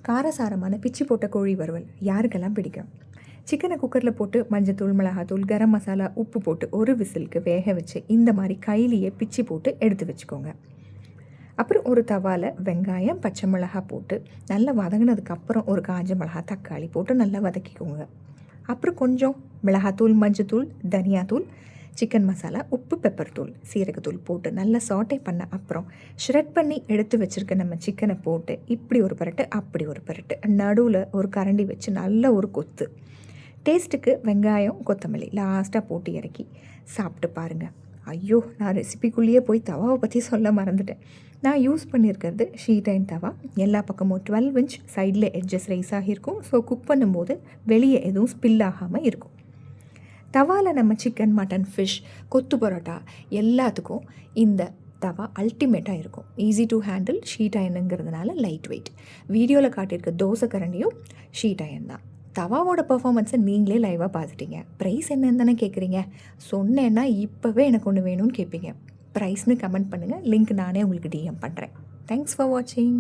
காரசாரமான பிச்சி போட்ட கோழி வறுவல் யாருக்கெல்லாம் பிடிக்கும்? சிக்கனை குக்கரில் போட்டு மஞ்சத்தூள், மிளகாத்தூள், கரம் மசாலா, உப்பு போட்டு ஒரு விசிலுக்கு வேக வச்சு இந்த மாதிரி கையிலேயே பிச்சி போட்டு எடுத்து வச்சுக்கோங்க. அப்புறம் ஒரு தவாவில் வெங்காயம், பச்சை மிளகாய் போட்டு நல்லா வதங்கினதுக்கப்புறம் ஒரு காஞ்ச மிளகா, தக்காளி போட்டு நல்லா வதக்கிக்கோங்க. அப்புறம் கொஞ்சம் மிளகாத்தூள், மஞ்சத்தூள், தனியாத்தூள், சிக்கன் மசாலா, உப்பு, பெப்பர் தூள், சீரகத்தூள் போட்டு நல்லா சாட்டே பண்ண அப்புறம் ஷ்ரெட் பண்ணி எடுத்து வச்சுருக்க நம்ம சிக்கனை போட்டு இப்படி ஒரு பரட்டு, அப்படி ஒரு பரட்டு, நடுவில் ஒரு கரண்டி வச்சு நல்ல ஒரு கொத்து. டேஸ்ட்டுக்கு வெங்காயம், கொத்தமல்லி லாஸ்ட்டாக போட்டு இறக்கி சாப்பிட்டு பாருங்கள். ஐயோ, நான் ரெசிபிக்குள்ளேயே போய் தவாவை பற்றி சொல்ல மறந்துட்டேன். நான் யூஸ் பண்ணியிருக்கிறது ஷீட் அயர்ன் தவா. எல்லா பக்கமும் 12 இன்ச், சைடில் எட்ஜஸ் ரைஸ் ஆகியிருக்கும். ஸோ குக் பண்ணும்போது வெளியே எதுவும் ஸ்பில் ஆகாமல் இருக்கும். தவாவில் நம்ம சிக்கன், மட்டன், ஃபிஷ், கொத்து பரோட்டா எல்லாத்துக்கும் இந்த தவா அல்டிமேட்டாக இருக்கும். ஈஸி டு ஹேண்டில், ஷீட் அயனுங்கிறதுனால லைட் வெயிட். வீடியோவில் காட்டியிருக்க தோசை கரண்டியும் ஷீட் அயன் தான். தவாவோட பர்ஃபார்மன்ஸை நீங்களே லைவாக பார்த்துட்டீங்க. ப்ரைஸ் என்னன்னு தானே கேட்குறீங்க? சொன்னேன்னா இப்போவே எனக்கு ஒன்று வேணும்னு கேட்பீங்க. ப்ரைஸ்னு கமெண்ட் பண்ணுங்கள். லிங்க் நானே உங்களுக்கு டிஎம் பண்ணுறேன். தேங்க்ஸ் ஃபார் வாட்சிங்.